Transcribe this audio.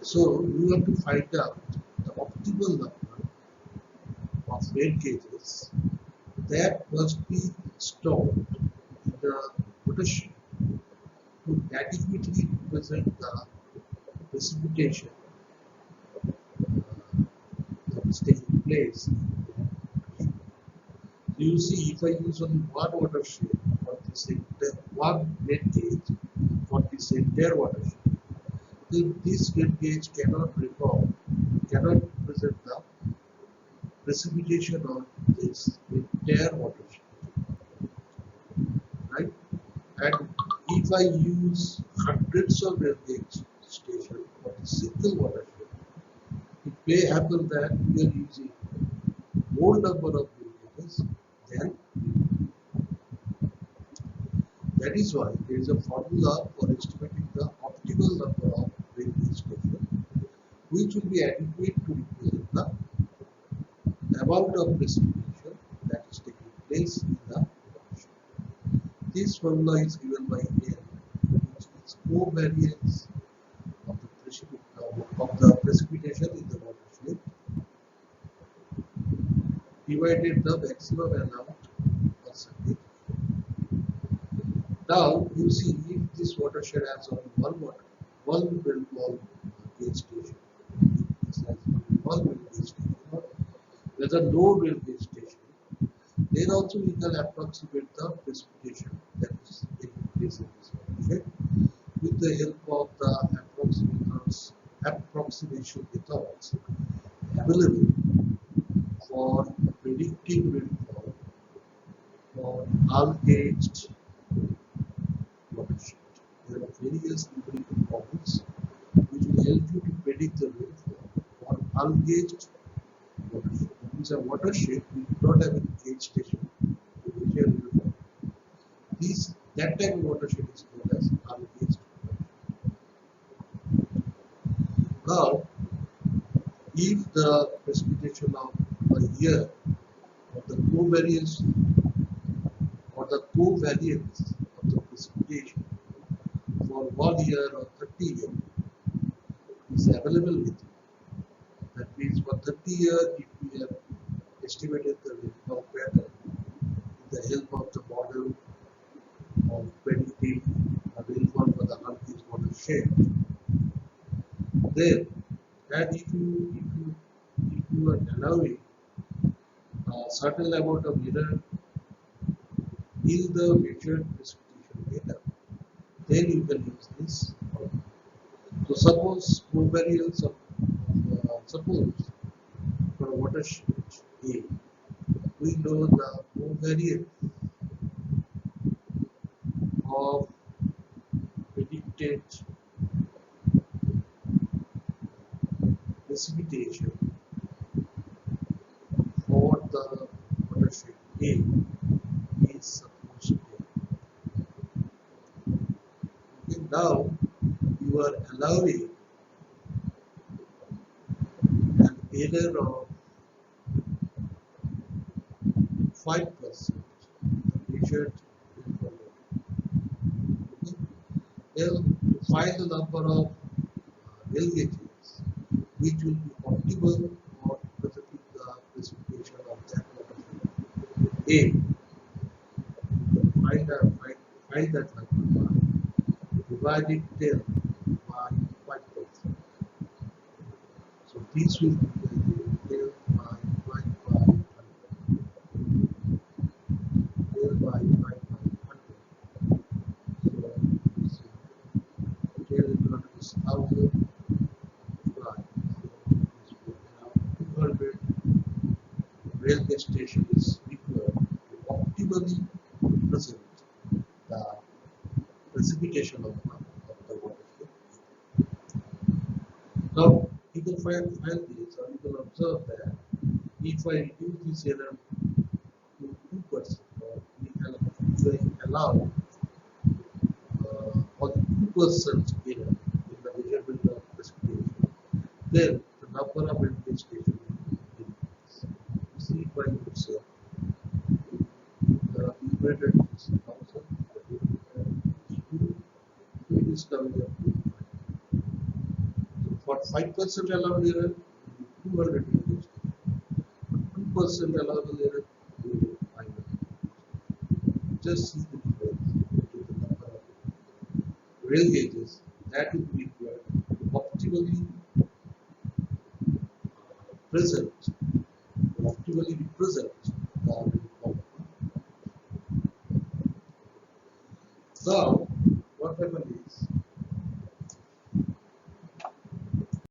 So you have to find out the optimal number of rain gauges that must be installed in the watershed to adequately represent the precipitation that is taking place. So you see, if I use only one watershed for this entire one rain gauge for this entire watershed, then this rain gauge cannot represent the precipitation of this entire watershed, right? And if I use hundreds of rain gauge stations for a single watershed, it may happen that we are using more number of rain gauges than that is why there is a formula for estimating the optimal number of rain gauge stations, which will be adequate to represent the amount of precipitation that is taking place in the watershed. This formula is given by N, which is covariance of the precipitation in the watershed divided the maximum amount percentage. Now you see, if this watershed has only one rainfall gauge station, this has only one rain gauge station, or whether no rain gauge station, then also we can approximate the precipitation that is taking place in this watershed with the help of the approximation methods available for predicting rainfall for ungauged watershed. There are various numerical models which will help you to predict the rainfall for ungauged watershed. That means a watershed we do not have a gauge station to measure rainfall. That type of watershed is known as ungauged watershed. Now, if the precipitation of a year or the covariance of the precipitation for 1 year or 30 years is available with you. That means for 30 years, if we have estimated the rainfall pattern with the help of the model of predicting a rainfall for the ungauged watershed, then and if you are allowing a certain amount of error in the measured precipitation data, then you can use this model. So suppose covariance of suppose for watershed A, we know the covariance of predicted precipitation for the watershed A is supposed to be. Okay, now you are allowing an error of 5% measured rainfall. Okay. Then to find the number of rain gauges which will be optimal for representing the precipitation of that watershed A, find that number divide it then by 5%. So this will be the by 100. By 100. So here is going to be 1000 right. So there are 200 railway stations required to optimally represent the precipitation of the watershed. Now you can find this, or you can observe that if I reduce this error to 2%, or we allow or 2% error in the measurement of precipitation, then the number of railway stations will increase. You see it by yourself. The numerator is 1000, the denominator is 2, so it is coming up to 5. So For 5% allowed error, 200 millimeters. 2% allowable error, you will 500. Just see the difference between the number of rail gauges that would be required to optimally present, optimally represent the